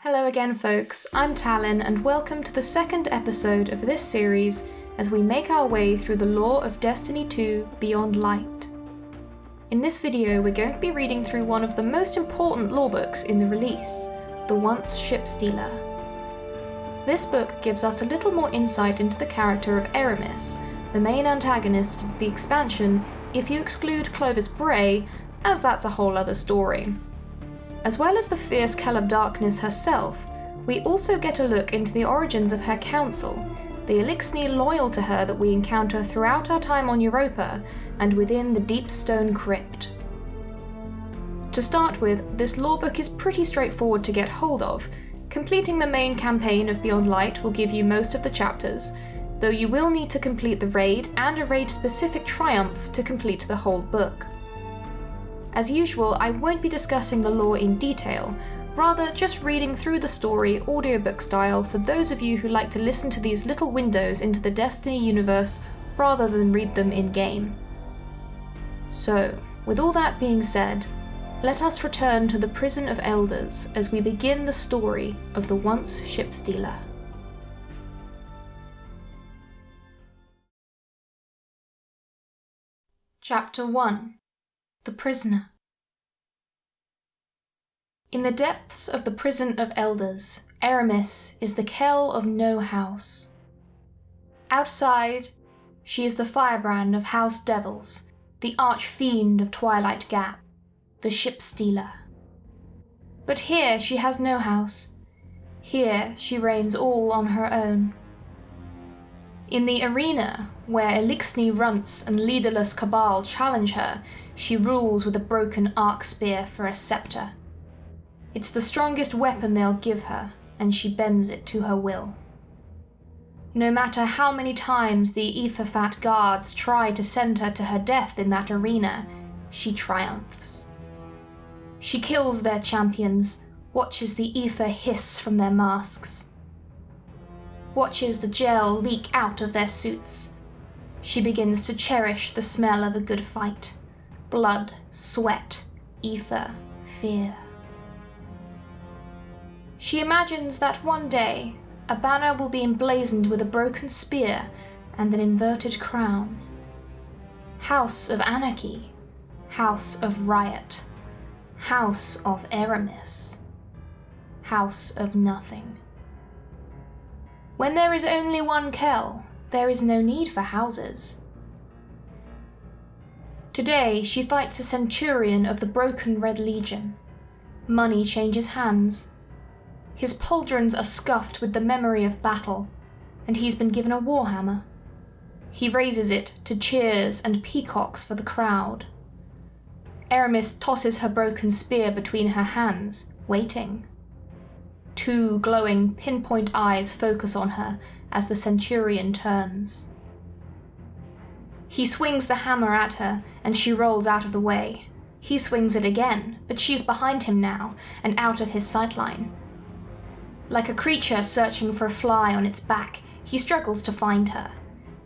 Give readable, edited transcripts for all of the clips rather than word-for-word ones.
Hello again folks, I'm Talon and welcome to the second episode of this series as we make our way through the lore of Destiny 2 Beyond Light. In this video we're going to be reading through one of the most important lore books in the release, the Once Shipstealer. This book gives us a little more insight into the character of Eramis, the main antagonist of the expansion if you exclude Clovis Bray, as that's a whole other story. As well as the fierce Kell of Darkness herself, we also get a look into the origins of her council, the Eliksni loyal to her that we encounter throughout our time on Europa and within the Deep Stone Crypt. To start with, this lorebook is pretty straightforward to get hold of. Completing the main campaign of Beyond Light will give you most of the chapters, though you will need to complete the raid and a raid-specific triumph to complete the whole book. As usual, I won't be discussing the lore in detail, rather just reading through the story audiobook style for those of you who like to listen to these little windows into the Destiny universe rather than read them in-game. So, with all that being said, let us return to the Prison of Elders as we begin the story of the Once Shipstealer. Chapter 1. The Prisoner. In the depths of the Prison of Elders, Eramis is the Kell of no house. Outside, she is the firebrand of House Devils, the arch-fiend of Twilight Gap, the Shipstealer. But here she has no house. Here she reigns all on her own. In the arena, where Eliksni runts and leaderless Cabal challenge her, she rules with a broken arc spear for a scepter. It's the strongest weapon they'll give her, and she bends it to her will. No matter how many times the Etherfat guards try to send her to her death in that arena, she triumphs. She kills their champions, watches the ether hiss from their masks, watches the gel leak out of their suits. She begins to cherish the smell of a good fight. Blood, sweat, ether, fear. She imagines that one day, a banner will be emblazoned with a broken spear and an inverted crown. House of Anarchy. House of Riot. House of Eramis. House of Nothing. When there is only one Kell, there is no need for houses. Today, she fights a centurion of the Broken Red Legion. Money changes hands. His pauldrons are scuffed with the memory of battle, and he's been given a warhammer. He raises it to cheers and peacocks for the crowd. Eramis tosses her broken spear between her hands, waiting. Two glowing, pinpoint eyes focus on her as the centurion turns. He swings the hammer at her, and she rolls out of the way. He swings it again, but she's behind him now, and out of his sightline. Like a creature searching for a fly on its back, he struggles to find her.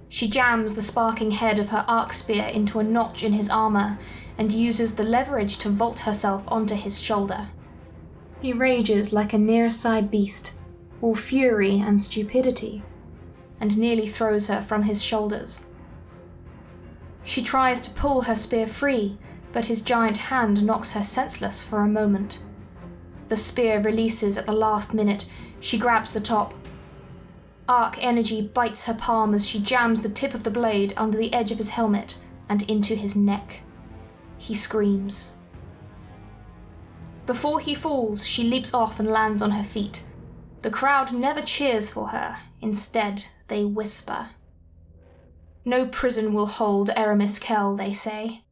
She jams the sparking head of her arc spear into a notch in his armor, and uses the leverage to vault herself onto his shoulder. He rages like a near-side beast, all fury and stupidity, and nearly throws her from his shoulders. She tries to pull her spear free, but his giant hand knocks her senseless for a moment. The spear releases at the last minute. She grabs the top. Arc energy bites her palm as she jams the tip of the blade under the edge of his helmet and into his neck. He screams. Before he falls, she leaps off and lands on her feet. The crowd never cheers for her. Instead, they whisper. No prison will hold Eramis Kell, they say.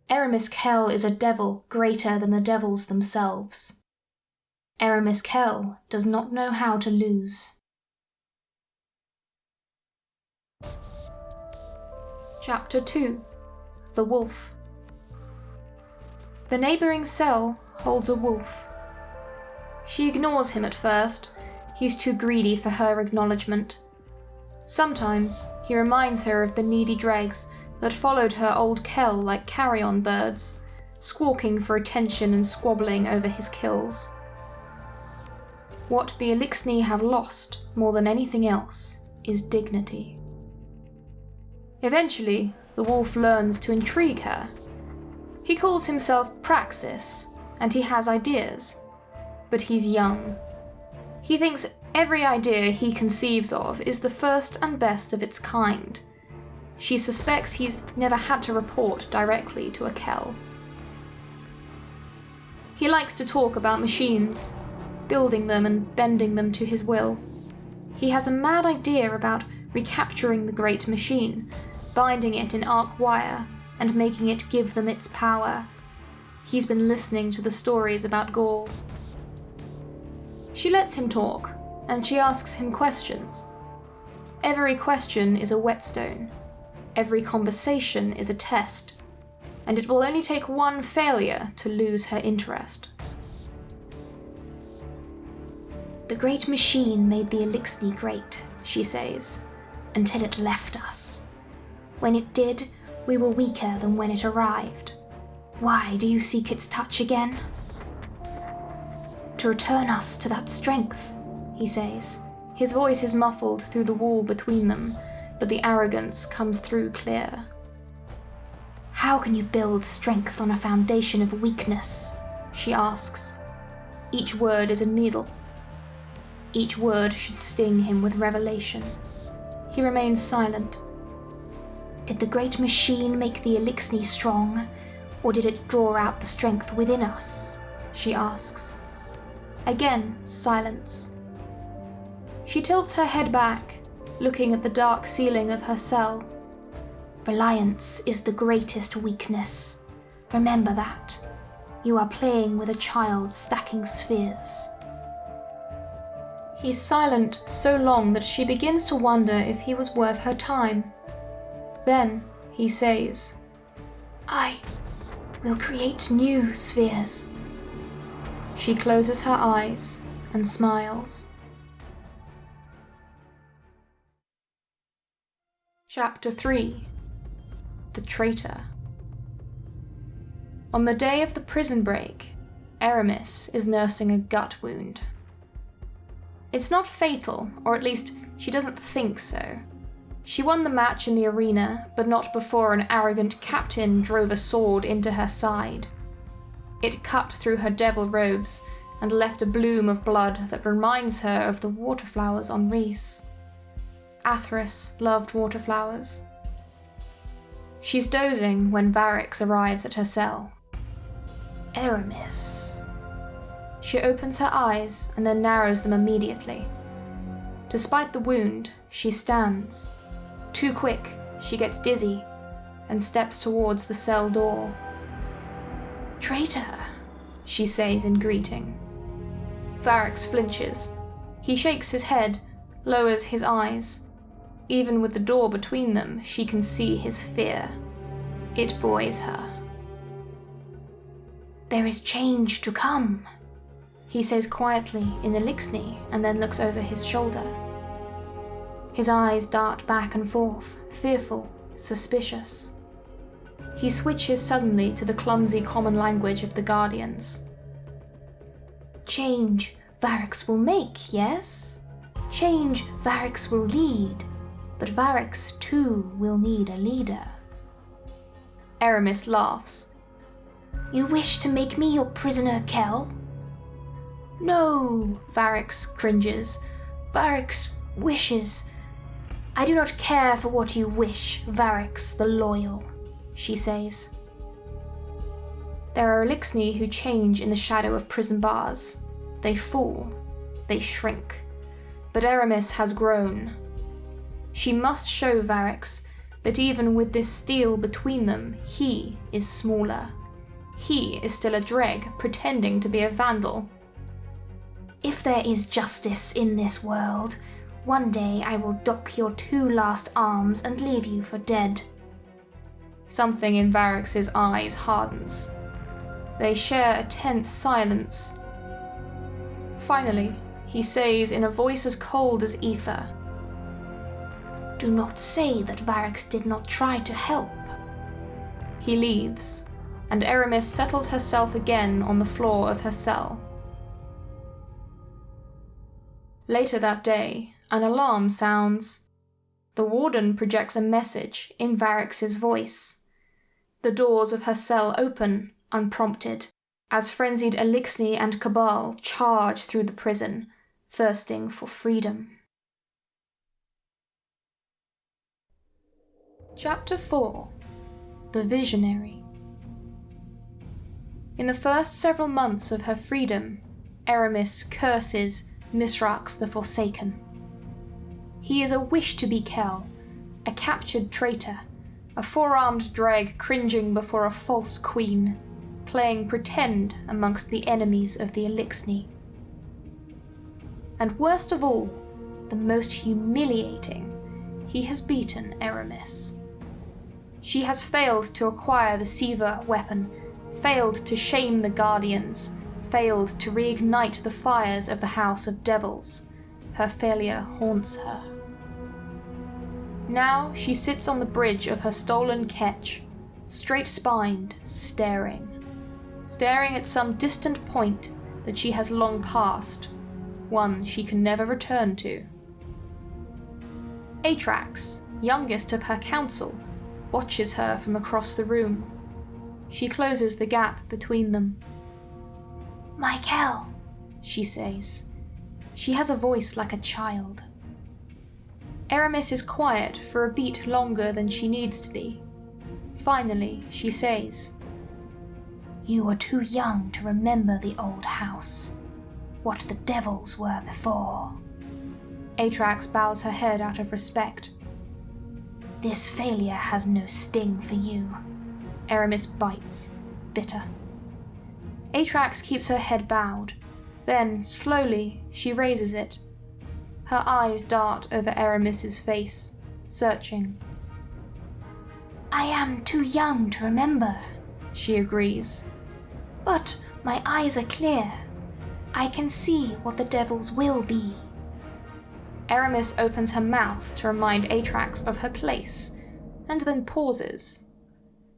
Eramis Kell is a devil greater than the devils themselves. Eramis Kell does not know how to lose. Chapter 2. The Wolf. The neighbouring cell holds a wolf. She ignores him at first. He's too greedy for her acknowledgement. Sometimes he reminds her of the needy dregs that followed her old Kell like carrion birds, squawking for attention and squabbling over his kills. What the Eliksni have lost, more than anything else, is dignity. Eventually, the wolf learns to intrigue her. He calls himself Praxis, and he has ideas. But he's young. He thinks every idea he conceives of is the first and best of its kind. She suspects he's never had to report directly to a Kell. He likes to talk about machines, building them and bending them to his will. He has a mad idea about recapturing the great machine, binding it in arc wire, and making it give them its power. He's been listening to the stories about Gaul. She lets him talk, and she asks him questions. Every question is a whetstone. Every conversation is a test, and it will only take one failure to lose her interest. The great machine made the Eliksni great, she says, until it left us. When it did, we were weaker than when it arrived. Why do you seek its touch again? To return us to that strength, he says. His voice is muffled through the wall between them, but the arrogance comes through clear. How can you build strength on a foundation of weakness? She asks. Each word is a needle. Each word should sting him with revelation. He remains silent. Did the great machine make the Eliksni strong, or did it draw out the strength within us? She asks. Again, silence. She tilts her head back, looking at the dark ceiling of her cell. Reliance is the greatest weakness. Remember that. You are playing with a child stacking spheres. He's silent so long that she begins to wonder if he was worth her time. Then he says, I will create new spheres. She closes her eyes and smiles. Chapter 3. The Traitor. On the day of the prison break, Eramis is nursing a gut wound. It's not fatal, or at least she doesn't think so. She won the match in the arena, but not before an arrogant captain drove a sword into her side. It cut through her devil robes and left a bloom of blood that reminds her of the waterflowers on Reese. Atheris loved waterflowers. She's dozing when Varix arrives at her cell. Eramis. She opens her eyes and then narrows them immediately. Despite the wound, she stands. Too quick, she gets dizzy and steps towards the cell door. Traitor, she says in greeting. Varix flinches. He shakes his head, lowers his eyes. Even with the door between them, she can see his fear. It buoys her. There is change to come, he says quietly in Eliksni and then looks over his shoulder. His eyes dart back and forth, fearful, suspicious. He switches suddenly to the clumsy common language of the Guardians. Change Varix will make, yes? Change Varix will lead, but Varix too will need a leader. Eramis laughs. You wish to make me your prisoner, Kell? No, Varix cringes. Varix wishes. I do not care for what you wish, Varix the loyal, she says. There are Eliksni who change in the shadow of prison bars. They fall. They shrink. But Eramis has grown. She must show Varix that even with this steel between them, he is smaller. He is still a dreg pretending to be a vandal. If there is justice in this world, one day I will dock your 2 last arms and leave you for dead. Something in Varix's eyes hardens. They share a tense silence. Finally, he says in a voice as cold as ether, Do not say that Varix did not try to help. He leaves, and Eramis settles herself again on the floor of her cell. Later that day, an alarm sounds. The warden projects a message in Varrix's voice. The doors of her cell open, unprompted, as frenzied Eliksni and Cabal charge through the prison, thirsting for freedom. Chapter 4. The Visionary. In the first several months of her freedom, Eramis curses Misrax the Forsaken. He is a wish-to-be Kell, a captured traitor, a four-armed dreg cringing before a false queen, playing pretend amongst the enemies of the Eliksni. And worst of all, the most humiliating, he has beaten Eramis. She has failed to acquire the Siva weapon, failed to shame the Guardians, failed to reignite the fires of the House of Devils. Her failure haunts her. Now she sits on the bridge of her stolen ketch, straight-spined, staring at some distant point that she has long passed, one she can never return to. Atrax, youngest of her council, watches her from across the room. She closes the gap between them. "My Kell," she says. She has a voice like a child. Eramis is quiet for a beat longer than she needs to be. Finally, she says, "You are too young to remember the old house, what the devils were before." Atrax bows her head out of respect. "This failure has no sting for you." Eramis bites, bitter. Atrax keeps her head bowed. Then, slowly, she raises it. Her eyes dart over Eramis's face, searching. "I am too young to remember," she agrees. "But my eyes are clear. I can see what the devils will be." Eramis opens her mouth to remind Atrax of her place, and then pauses.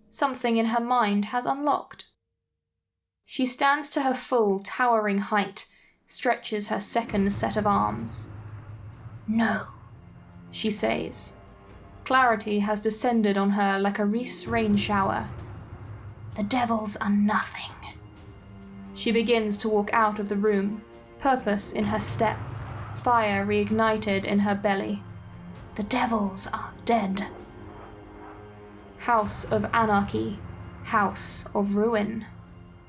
Something in her mind has unlocked. She stands to her full, towering height, stretches her second set of arms. "No," she says. Clarity has descended on her like a Reese rain shower. "The devils are nothing." She begins to walk out of the room, purpose in her step, fire reignited in her belly. "The devils are dead." House of Anarchy, House of Ruin,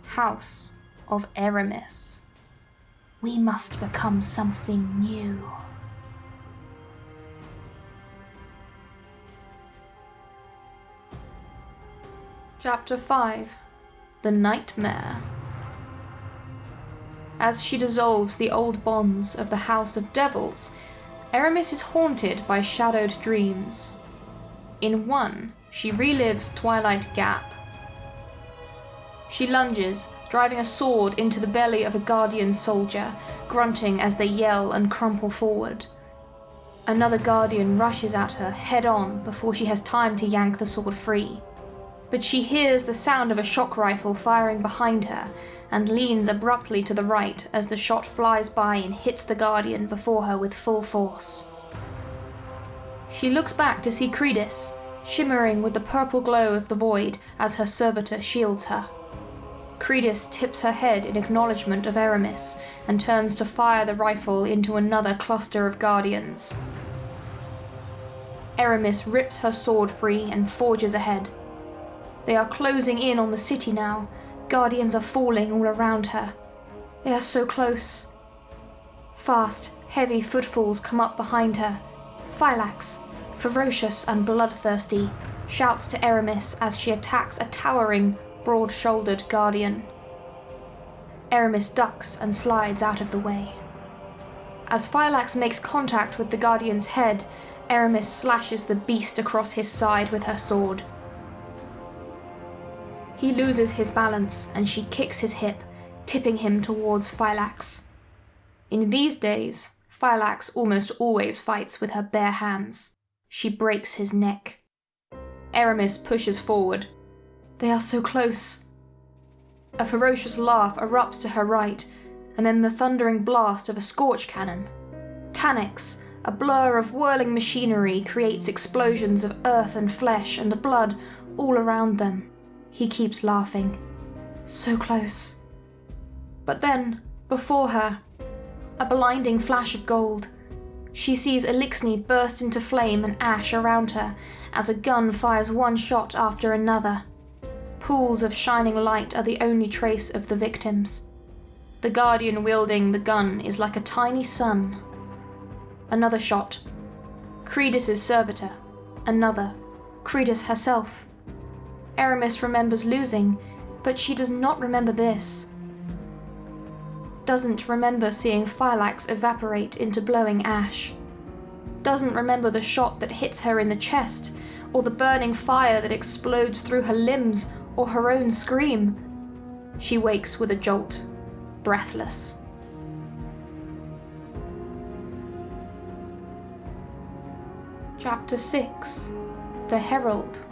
House of Eramis. We must become something new. Chapter 5. The Nightmare. As she dissolves the old bonds of the House of Devils, Eramis is haunted by shadowed dreams. In one, she relives Twilight Gap. She lunges, driving a sword into the belly of a Guardian soldier, grunting as they yell and crumple forward. Another Guardian rushes at her head-on before she has time to yank the sword free. But she hears the sound of a shock rifle firing behind her and leans abruptly to the right as the shot flies by and hits the Guardian before her with full force. She looks back to see Priestess, shimmering with the purple glow of the void as her servitor shields her. Priestess tips her head in acknowledgement of Eramis and turns to fire the rifle into another cluster of Guardians. Eramis rips her sword free and forges ahead. They are closing in on the city now. Guardians are falling all around her. They are so close. Fast, heavy footfalls come up behind her. Phylax, ferocious and bloodthirsty, shouts to Eramis as she attacks a towering, broad-shouldered Guardian. Eramis ducks and slides out of the way. As Phylax makes contact with the Guardian's head, Eramis slashes the beast across his side with her sword. He loses his balance and she kicks his hip, tipping him towards Phylax. In these days, Phylax almost always fights with her bare hands. She breaks his neck. Eramis pushes forward. They are so close. A ferocious laugh erupts to her right, and then the thundering blast of a scorch cannon. panics. A blur of whirling machinery creates explosions of earth and flesh and blood all around them. He keeps laughing. So close. But then, before her, a blinding flash of gold. She sees Eliksni burst into flame and ash around her as a gun fires one shot after another. Pools of shining light are the only trace of the victims. The guardian wielding the gun is like a tiny sun. Another shot. Priestess's servitor. Another. Priestess herself. Eramis remembers losing, but she does not remember this. Doesn't remember seeing Phylax evaporate into blowing ash. Doesn't remember the shot that hits her in the chest, or the burning fire that explodes through her limbs, or her own scream. She wakes with a jolt, breathless. Chapter 6. The Herald.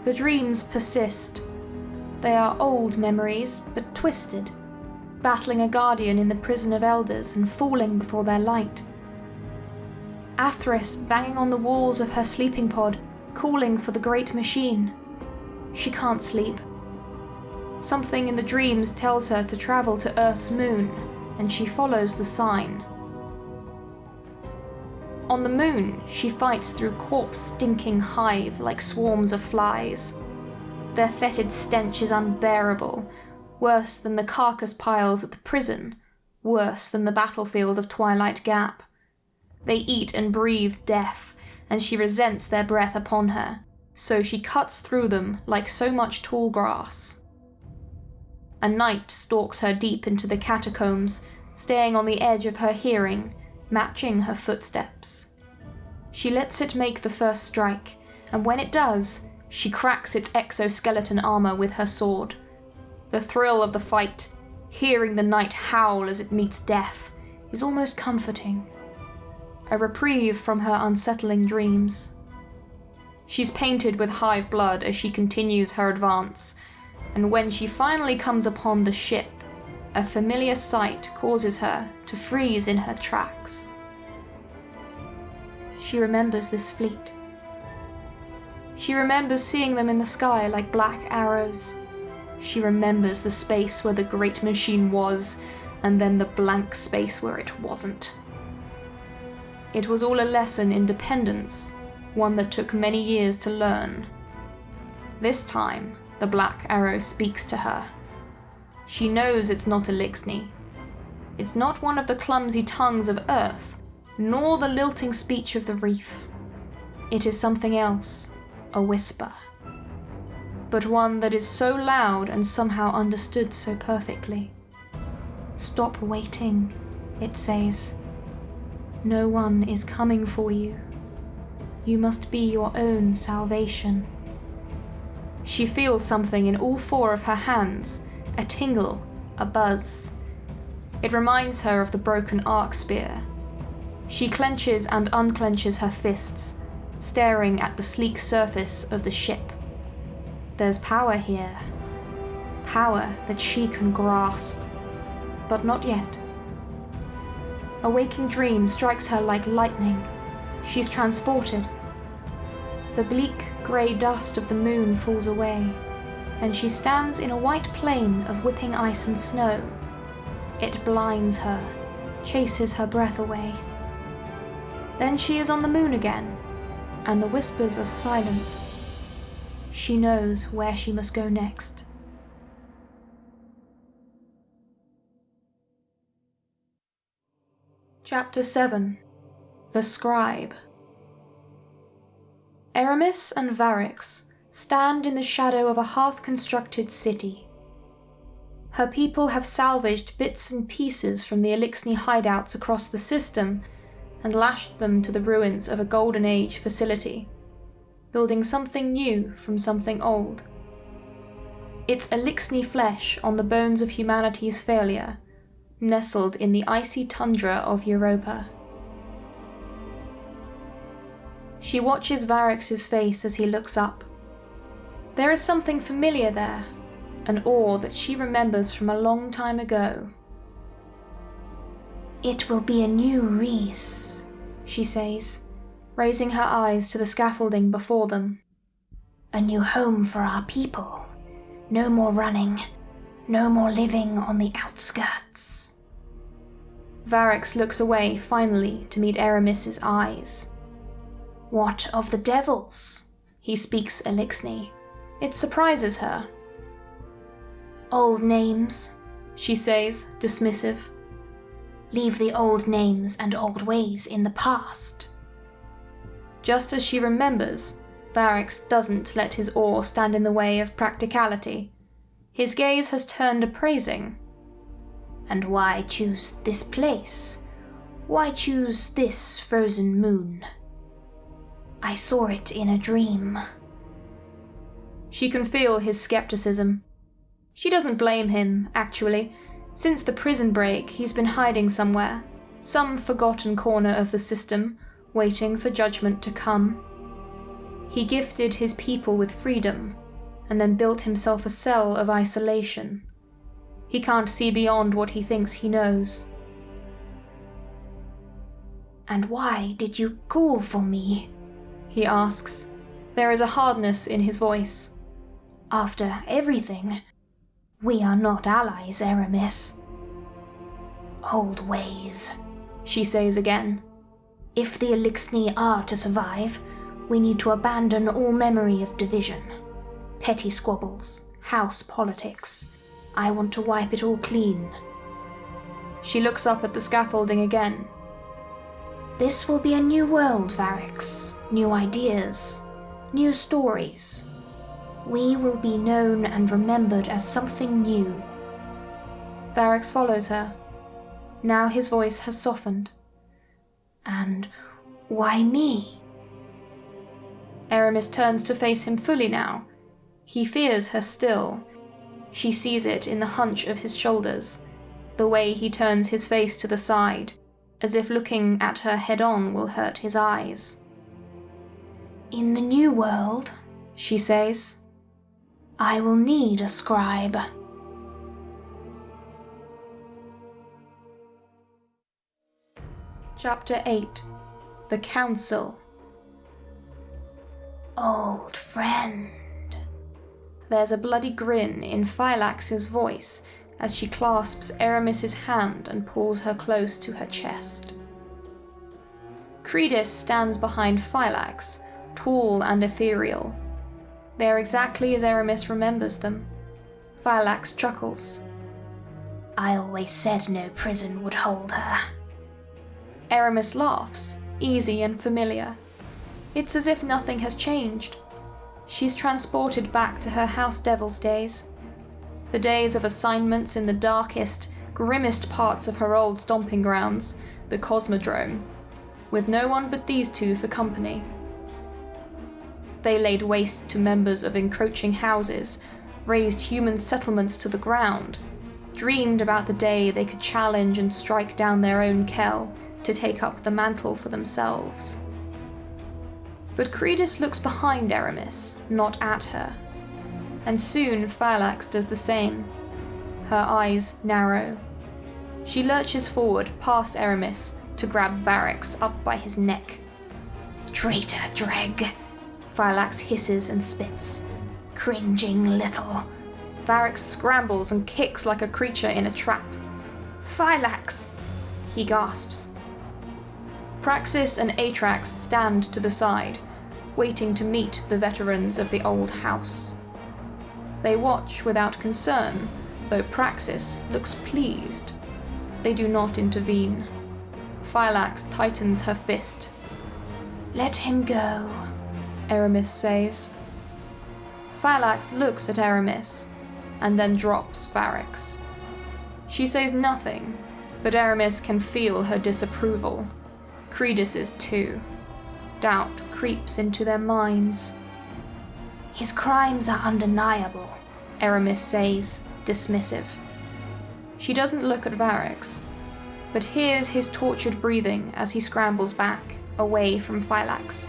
The dreams persist. They are old memories, but twisted, battling a guardian in the prison of elders and falling before their light. Athris banging on the walls of her sleeping pod, calling for the great machine. She can't sleep. Something in the dreams tells her to travel to Earth's moon, and she follows the sign. On the moon, she fights through corpse-stinking hive like swarms of flies. Their fetid stench is unbearable, worse than the carcass piles at the prison, worse than the battlefield of Twilight Gap. They eat and breathe death, and she resents their breath upon her, so she cuts through them like so much tall grass. A night stalks her deep into the catacombs, staying on the edge of her hearing, matching her footsteps. She lets it make the first strike, and when it does, she cracks its exoskeleton armor with her sword. The thrill of the fight, hearing the night howl as it meets death, is almost comforting. A reprieve from her unsettling dreams. She's painted with hive blood as she continues her advance, and when she finally comes upon the ship, a familiar sight causes her to freeze in her tracks. She remembers this fleet. She remembers seeing them in the sky like black arrows. She remembers the space where the great machine was, and then the blank space where it wasn't. It was all a lesson in dependence, one that took many years to learn. This time, the black arrow speaks to her. She knows it's not Eliksni. It's not one of the clumsy tongues of Earth, nor the lilting speech of the reef. It is something else, a whisper. But one that is so loud and somehow understood so perfectly. Stop waiting, it says. No one is coming for you. You must be your own salvation. She feels something in all four of her hands, a tingle, a buzz. It reminds her of the broken arc spear. She clenches and unclenches her fists, staring at the sleek surface of the ship. There's power here. Power that she can grasp, but not yet. A waking dream strikes her like lightning. She's transported. The bleak, grey dust of the moon falls away, and she stands in a white plain of whipping ice and snow. It blinds her, chases her breath away. Then she is on the moon again, and the whispers are silent. She knows where she must go next. Chapter 7. The Scribe. Eramis and Varix stand in the shadow of a half-constructed city. Her people have salvaged bits and pieces from the Eliksni hideouts across the system and lashed them to the ruins of a Golden Age facility, building something new from something old. It's Eliksni flesh on the bones of humanity's failure, nestled in the icy tundra of Europa. She watches Varix's face as he looks up. There is something familiar there, an awe that she remembers from a long time ago. It will be a new Reese, she says, raising her eyes to the scaffolding before them. A new home for our people. No more running. No more living on the outskirts. Varix looks away finally to meet Eramis's eyes. What of the devils? He speaks Eliksni. It surprises her. Old names, she says, dismissive. Leave the old names and old ways in the past. Just as she remembers, Varix doesn't let his awe stand in the way of practicality. His gaze has turned appraising. And why choose this place? Why choose this frozen moon? I saw it in a dream. She can feel his skepticism. She doesn't blame him, actually. Since the prison break, he's been hiding somewhere, some forgotten corner of the system, waiting for judgment to come. He gifted his people with freedom, and then built himself a cell of isolation. He can't see beyond what he thinks he knows. And why did you call for me? He asks. There is a hardness in his voice. After everything, we are not allies, Eramis. Old ways, she says again. If the Eliksni are to survive, we need to abandon all memory of division. Petty squabbles, house politics. I want to wipe it all clean. She looks up at the scaffolding again. This will be a new world, Varix. New ideas. New stories. We will be known and remembered as something new. Varix follows her. Now his voice has softened. And why me? Eramis turns to face him fully now. He fears her still. She sees it in the hunch of his shoulders, the way he turns his face to the side, as if looking at her head-on will hurt his eyes. In the new world, she says, I will need a scribe. Chapter 8. The Council. Old friend. There's a bloody grin in Phylax's voice as she clasps Eramis's hand and pulls her close to her chest. Priestess stands behind Phylax, tall and ethereal. They are exactly as Eramis remembers them. Phylax chuckles. I always said no prison would hold her. Eramis laughs, easy and familiar. It's as if nothing has changed. She's transported back to her House Devil's days. The days of assignments in the darkest, grimmest parts of her old stomping grounds, the Cosmodrome, with no one but these two for company. They laid waste to members of encroaching houses, razed human settlements to the ground, dreamed about the day they could challenge and strike down their own Kell to take up the mantle for themselves. But Priestess looks behind Eramis, not at her. And soon Phylax does the same. Her eyes narrow. She lurches forward past Eramis to grab Varix up by his neck. Traitor dreg, Phylax hisses and spits. Cringing little. Varix scrambles and kicks like a creature in a trap. Phylax! He gasps. Praxis and Atrax stand to the side, waiting to meet the veterans of the old house. They watch without concern, though Praxis looks pleased. They do not intervene. Phylax tightens her fist. Let him go, Eramis says. Phylax looks at Eramis, and then drops Varix. She says nothing, but Eramis can feel her disapproval. Priestess's too. Doubt creeps into their minds. His crimes are undeniable, Eramis says, dismissive. She doesn't look at Varix, but hears his tortured breathing as he scrambles back, away from Phylax.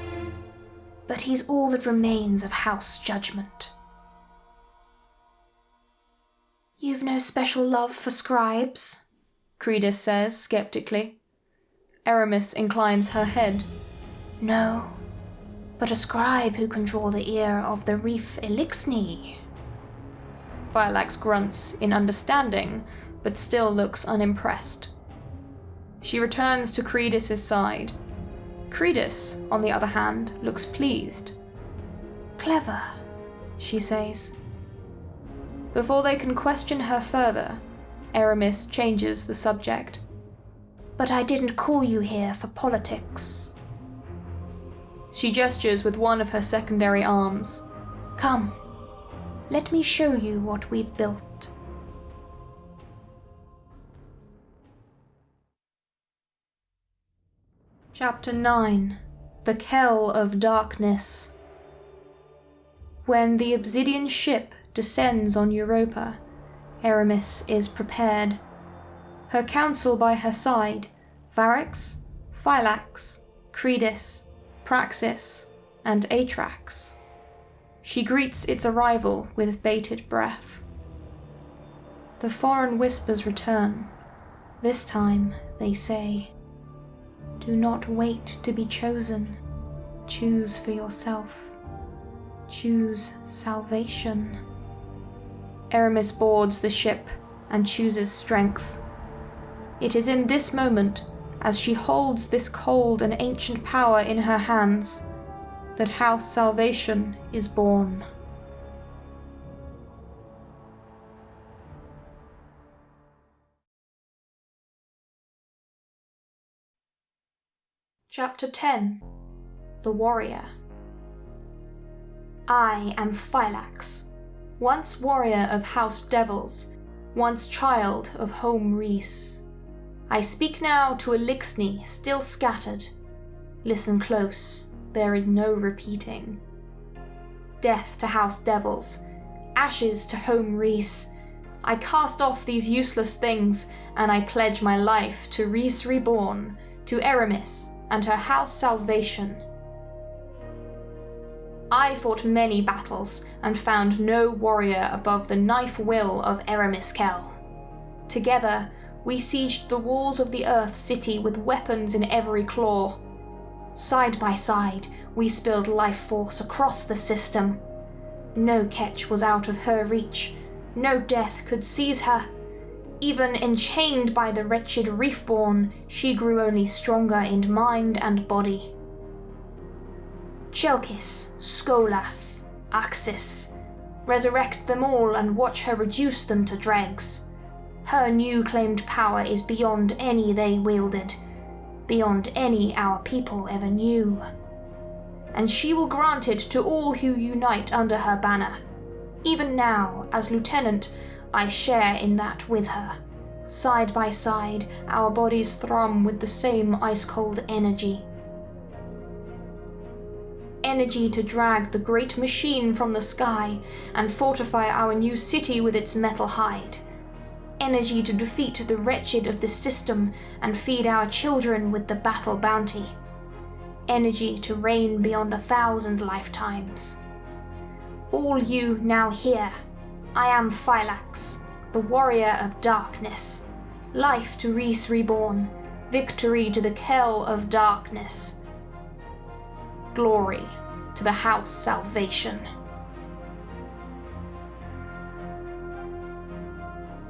But he's all that remains of house judgment. You've no special love for scribes? Priestess says skeptically. Eramis inclines her head. No, but a scribe who can draw the ear of the reef Eliksni. Phylax grunts in understanding, but still looks unimpressed. She returns to Priestess's side. Priestess, on the other hand, looks pleased. Clever, she says. Before they can question her further, Eramis changes the subject. But I didn't call you here for politics. She gestures with one of her secondary arms. Come, let me show you what we've built. Chapter 9. The Kell of Darkness. When the obsidian ship descends on Europa, Eramis is prepared. Her council by her side, Varix, Phylax, Priestess, Praxis, and Atrax. She greets its arrival with bated breath. The foreign whispers return. This time, they say, do not wait to be chosen. Choose for yourself. Choose salvation. Eramis boards the ship and chooses strength. It is in this moment, as she holds this cold and ancient power in her hands, that House Salvation is born. Chapter 10. The Warrior. I am Phylax, once warrior of House Devils, once child of Home Reese. I speak now to Eliksni still scattered. Listen close, there is no repeating. Death to House Devils, ashes to Home Reese. I cast off these useless things, and I pledge my life to Reese Reborn, to Eramis, and her House Salvation. I fought many battles, and found no warrior above the knife will of Eramis Kell. Together, we sieged the walls of the Earth City with weapons in every claw. Side by side, we spilled life force across the system. No catch was out of her reach. No death could seize her. Even enchained by the wretched Reefborn, she grew only stronger in mind and body. Chelkis, Skolas, Axis. Resurrect them all and watch her reduce them to dregs. Her new claimed power is beyond any they wielded, beyond any our people ever knew. And she will grant it to all who unite under her banner. Even now, as lieutenant, I share in that with her. Side by side, our bodies thrum with the same ice-cold energy. Energy to drag the great machine from the sky and fortify our new city with its metal hide. Energy to defeat the wretched of the system and feed our children with the battle bounty. Energy to reign beyond 1,000 lifetimes. All you now hear, I am Phylax, the warrior of darkness. Life to Reese Reborn, victory to the Kell of Darkness. Glory to the House Salvation.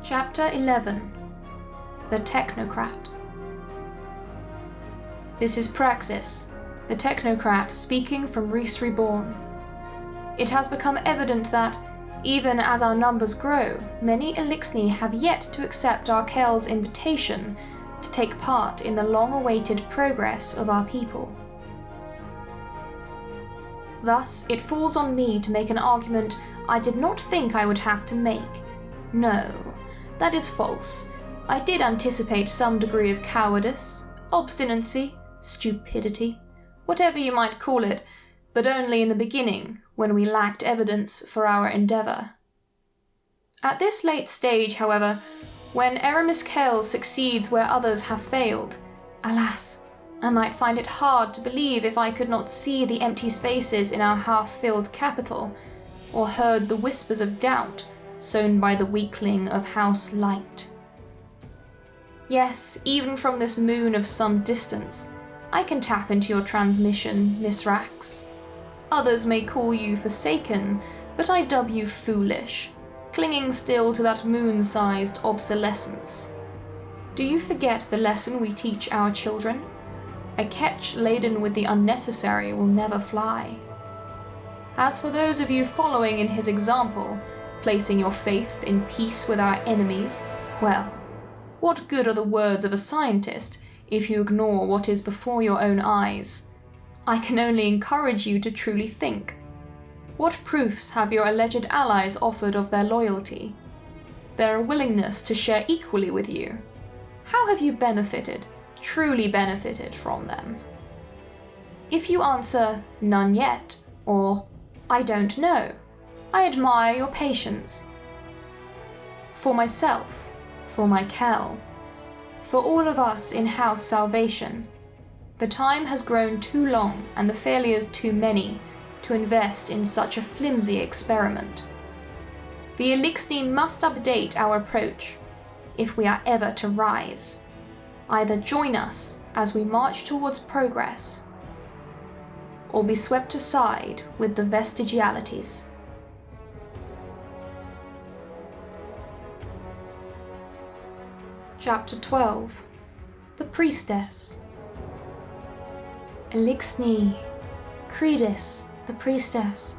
Chapter 11. The Technocrat. This is Praxis, the Technocrat speaking from Reese Reborn. It has become evident that, even as our numbers grow, many Eliksni have yet to accept our Kell's invitation to take part in the long-awaited progress of our people. Thus, it falls on me to make an argument I did not think I would have to make. No, that is false. I did anticipate some degree of cowardice, obstinacy, stupidity, whatever you might call it, but only in the beginning, when we lacked evidence for our endeavour. At this late stage, however, when Eramis Kell succeeds where others have failed, alas, I might find it hard to believe if I could not see the empty spaces in our half-filled capital, or heard the whispers of doubt sown by the weakling of House Light. Yes, even from this moon of some distance, I can tap into your transmission, Miss Rax. Others may call you forsaken, but I dub you foolish, clinging still to that moon-sized obsolescence. Do you forget the lesson we teach our children? A ketch laden with the unnecessary will never fly. As for those of you following in his example, placing your faith in peace with our enemies, well, what good are the words of a scientist if you ignore what is before your own eyes? I can only encourage you to truly think. What proofs have your alleged allies offered of their loyalty? Their willingness to share equally with you? How have you benefited, truly benefited from them? If you answer, none yet, or I don't know, I admire your patience. For myself, for my Kell, for all of us in House Salvation, the time has grown too long and the failures too many to invest in such a flimsy experiment. The Eliksni must update our approach if we are ever to rise. Either join us as we march towards progress, or be swept aside with the vestigialities. Chapter 12. The Priestess. Eliksni, Priestess, the Priestess,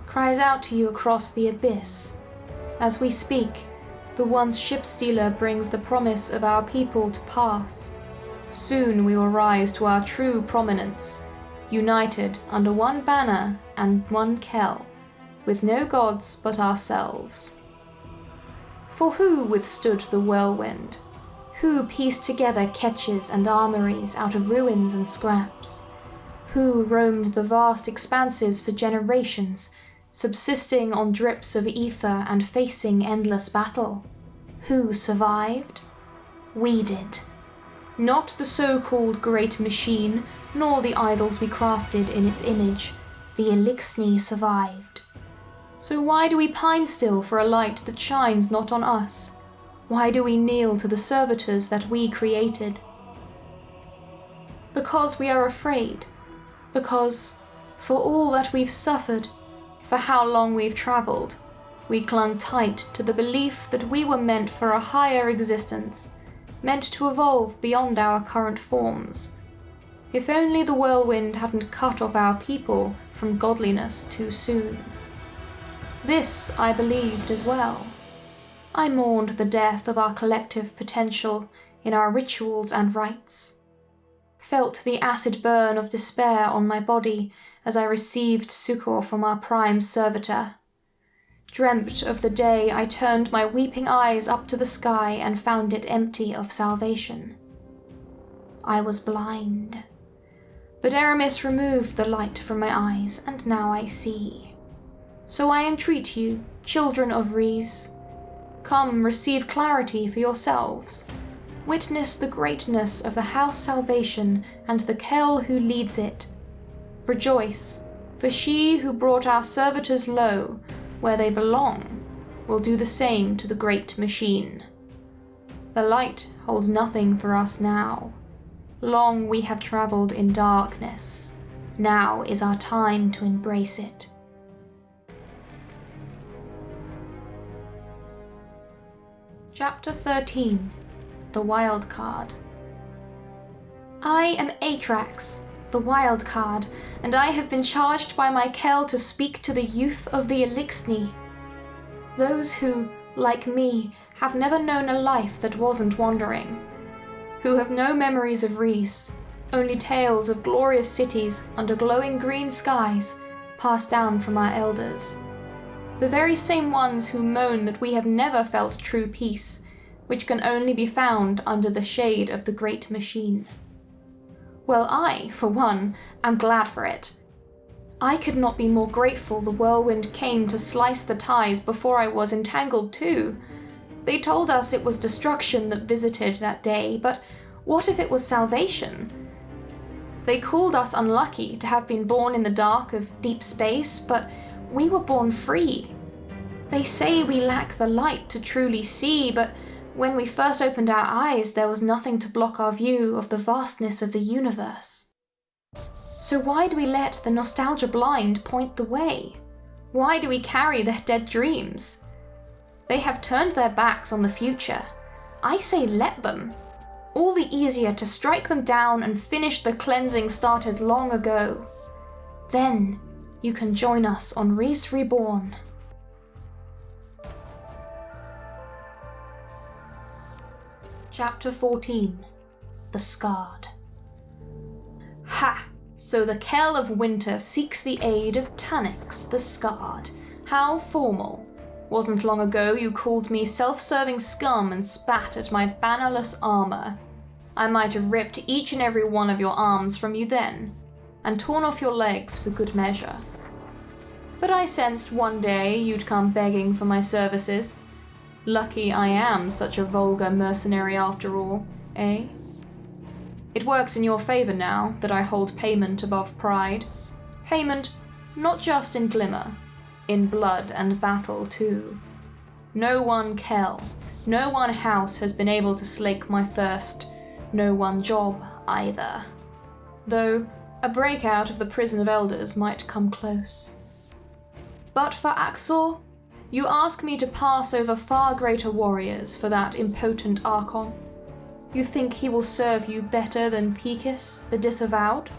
cries out to you across the abyss. As we speak, the Once Shipstealer brings the promise of our people to pass. Soon we will rise to our true prominence, united under one banner and one Kell, with no gods but ourselves. For who withstood the whirlwind? Who pieced together ketches and armories out of ruins and scraps? Who roamed the vast expanses for generations, subsisting on drips of ether and facing endless battle? Who survived? We did. Not the so-called great machine, nor the idols we crafted in its image. The Eliksni survived. So why do we pine still for a light that shines not on us? Why do we kneel to the servitors that we created? Because we are afraid. Because, for all that we've suffered, for how long we've travelled, we clung tight to the belief that we were meant for a higher existence, meant to evolve beyond our current forms. If only the whirlwind hadn't cut off our people from godliness too soon. This I believed as well. I mourned the death of our collective potential in our rituals and rites. Felt the acid burn of despair on my body as I received succor from our prime servitor. Dreamt of the day I turned my weeping eyes up to the sky and found it empty of salvation. I was blind. But Eramis removed the light from my eyes, and now I see. So I entreat you, children of Rhys, come receive clarity for yourselves. Witness the greatness of the House Salvation and the Kell who leads it. Rejoice, for she who brought our servitors low, where they belong, will do the same to the great machine. The light holds nothing for us now. Long we have travelled in darkness. Now is our time to embrace it. Chapter 13. The Wildcard. I am Atrax, the Wildcard, and I have been charged by my Kell to speak to the youth of the Eliksni. Those who, like me, have never known a life that wasn't wandering. Who have no memories of Rhys, only tales of glorious cities under glowing green skies passed down from our elders. The very same ones who moan that we have never felt true peace, which can only be found under the shade of the great machine. Well, I, for one, am glad for it. I could not be more grateful the whirlwind came to slice the ties before I was entangled too. They told us it was destruction that visited that day, but what if it was salvation? They called us unlucky to have been born in the dark of deep space, but we were born free. They say we lack the light to truly see, but When we first opened our eyes, there was nothing to block our view of the vastness of the universe. So why do we let the nostalgia blind point the way? Why do we carry their dead dreams? They have turned their backs on the future. I say let them. All the easier to strike them down and finish the cleansing started long ago. Then you can join us on Reese Reborn. Chapter 14. The Scarred. Ha! So the Kell of Winter seeks the aid of Tannix, the Scarred. How formal. Wasn't long ago you called me self-serving scum and spat at my bannerless armour. I might have ripped each and every one of your arms from you then, and torn off your legs for good measure. But I sensed one day you'd come begging for my services. Lucky I am such a vulgar mercenary after all, eh? It works in your favour now that I hold payment above pride. Payment not just in glimmer, in blood and battle too. No one Kell, no one house has been able to slake my thirst, no one job either. Though a breakout of the Prison of Elders might come close. But for Axor, you ask me to pass over far greater warriors for that impotent Archon? You think he will serve you better than Pekis, the Disavowed?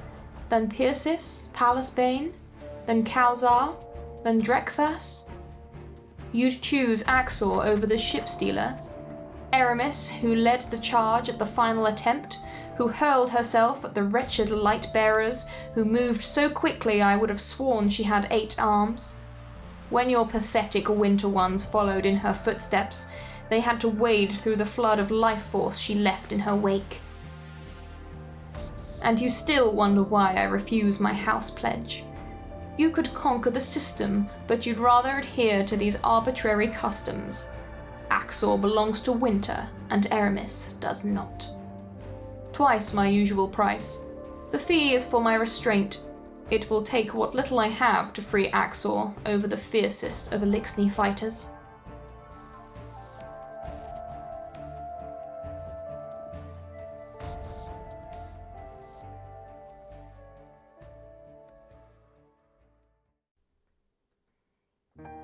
Than Pirsis, Palace Bane? Than Kalzar? Than Drekthas? You'd choose Axor over the Shipstealer? Eramis, who led the charge at the final attempt, who hurled herself at the wretched light-bearers, who moved so quickly I would have sworn she had 8 arms? When your pathetic winter ones followed in her footsteps, they had to wade through the flood of life force she left in her wake. And you still wonder why I refuse my house pledge. You could conquer the system, but you'd rather adhere to these arbitrary customs. Axor belongs to Winter, and Eramis does not. Twice my usual price. The fee is for my restraint. It will take what little I have to free Axor over the fiercest of Eliksni fighters.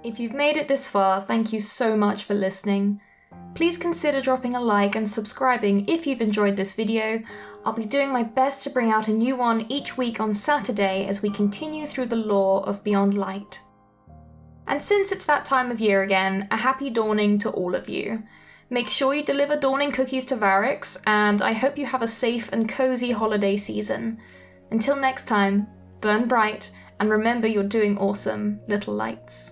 If you've made it this far, thank you so much for listening. Please consider dropping a like and subscribing if you've enjoyed this video. I'll be doing my best to bring out a new one each week on Saturday as we continue through the lore of Beyond Light. And since it's that time of year again, a happy dawning to all of you. Make sure you deliver dawning cookies to Varix, and I hope you have a safe and cozy holiday season. Until next time, burn bright, and remember you're doing awesome, little lights.